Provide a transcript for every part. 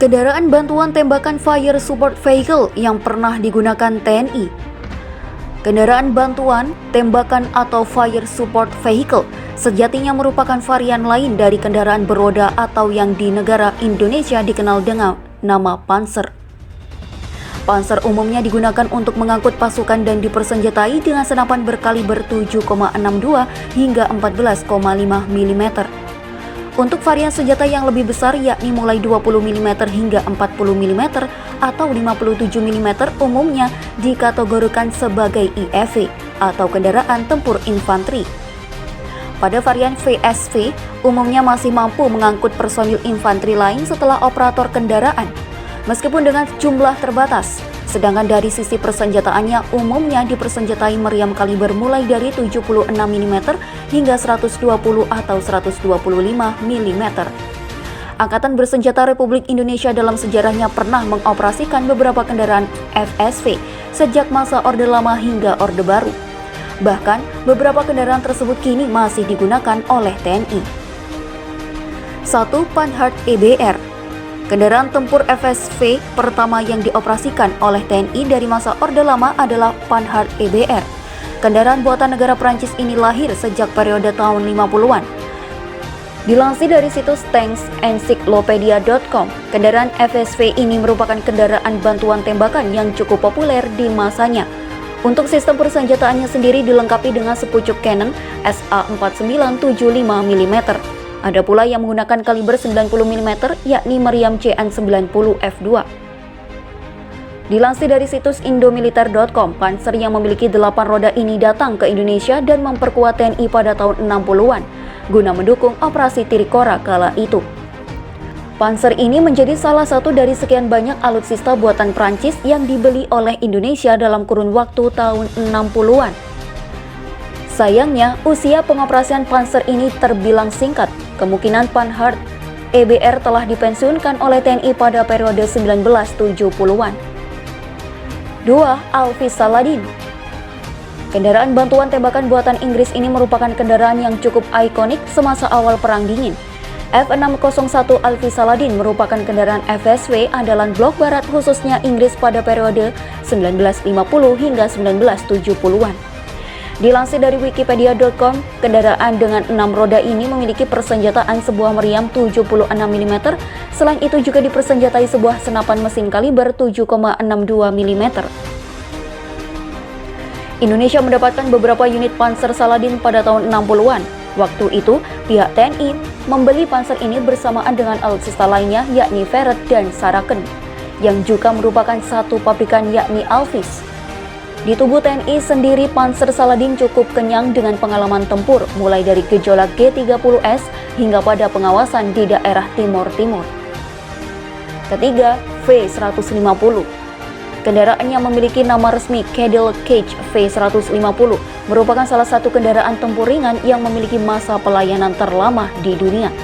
Kendaraan bantuan tembakan Fire Support Vehicle yang pernah digunakan TNI. Kendaraan bantuan tembakan atau Fire Support Vehicle sejatinya merupakan varian lain dari kendaraan beroda atau yang di negara Indonesia dikenal dengan nama Panzer. Panzer umumnya digunakan untuk mengangkut pasukan dan dipersenjatai dengan senapan berkaliber 7,62 hingga 14,5 mm. Untuk varian senjata yang lebih besar yakni mulai 20 mm hingga 40 mm atau 57 mm umumnya dikategorikan sebagai IEV atau kendaraan tempur infanteri. Pada varian VSV umumnya masih mampu mengangkut personil infanteri lain setelah operator kendaraan, meskipun dengan jumlah terbatas. Sedangkan dari sisi persenjataannya umumnya dipersenjatai meriam kaliber mulai dari 76 mm hingga 120 atau 125 mm. Angkatan Bersenjata Republik Indonesia dalam sejarahnya pernah mengoperasikan beberapa kendaraan FSV sejak masa Orde Lama hingga Orde Baru. Bahkan beberapa kendaraan tersebut kini masih digunakan oleh TNI. 1. Panhard EBR. Kendaraan tempur FSV pertama yang dioperasikan oleh TNI dari masa Orde Lama adalah Panhard EBR. Kendaraan buatan negara Prancis ini lahir sejak periode tahun 50-an. Dilansir dari situs tanksencyclopedia.com, kendaraan FSV ini merupakan kendaraan bantuan tembakan yang cukup populer di masanya. Untuk sistem persenjataannya sendiri dilengkapi dengan sepucuk cannon SA4975 mm. Ada pula yang menggunakan kaliber 90 mm yakni meriam CN90F2. Dilansir dari situs indomiliter.com, Panzer yang memiliki 8 roda ini datang ke Indonesia dan memperkuat TNI pada tahun 60-an guna mendukung operasi Trikora kala itu. Panzer ini menjadi salah satu dari sekian banyak alutsista buatan Prancis yang dibeli oleh Indonesia dalam kurun waktu tahun 60-an. Sayangnya, usia pengoperasian Panzer ini terbilang singkat. Kemungkinan Panhard EBR telah dipensiunkan oleh TNI pada periode 1970-an. 2. Alvis Saladin. Kendaraan bantuan tembakan buatan Inggris ini merupakan kendaraan yang cukup ikonik semasa awal Perang Dingin. F601 Alvis Saladin merupakan kendaraan FSV andalan blok barat khususnya Inggris pada periode 1950 hingga 1970-an. Dilansir dari wikipedia.com, kendaraan dengan 6 roda ini memiliki persenjataan sebuah meriam 76 mm, selain itu juga dipersenjatai sebuah senapan mesin kaliber 7,62 mm. Indonesia mendapatkan beberapa unit Panzer Saladin pada tahun 60-an. Waktu itu, pihak TNI membeli Panzer ini bersamaan dengan alutsista lainnya yakni Verret dan Saraken, yang juga merupakan satu pabrikan yakni Alvis. Di tubuh TNI sendiri, Panzer Saladin cukup kenyang dengan pengalaman tempur, mulai dari gejolak G30S hingga pada pengawasan di daerah Timur-Timur. Ketiga, V150. Kendaraan yang memiliki nama resmi Cadel Cage V150 merupakan salah satu kendaraan tempur ringan yang memiliki masa pelayanan terlama di dunia.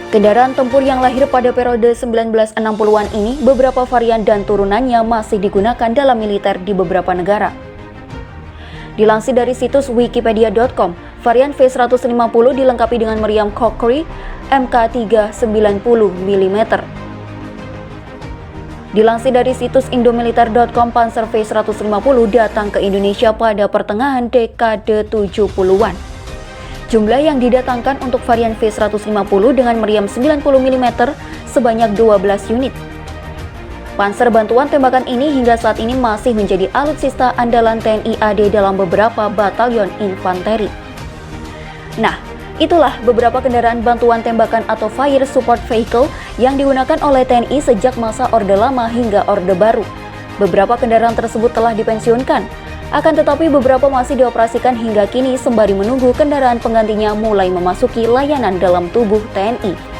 Kendaraan tempur yang lahir pada periode 1960-an ini, beberapa varian dan turunannya masih digunakan dalam militer di beberapa negara. Dilansir dari situs wikipedia.com, varian V150 dilengkapi dengan meriam Cockery MK390 mm. Dilansir dari situs indomiliter.com, Panzer V150 datang ke Indonesia pada pertengahan dekade 70-an. Jumlah yang didatangkan untuk varian V150 dengan meriam 90 mm sebanyak 12 unit. Panzer bantuan tembakan ini hingga saat ini masih menjadi alutsista andalan TNI AD dalam beberapa batalion infanteri. Nah, itulah beberapa kendaraan bantuan tembakan atau Fire Support Vehicle yang digunakan oleh TNI sejak masa Orde Lama hingga Orde Baru. Beberapa kendaraan tersebut telah dipensiunkan. Akan tetapi beberapa masih dioperasikan hingga kini sembari menunggu kendaraan penggantinya mulai memasuki layanan dalam tubuh TNI.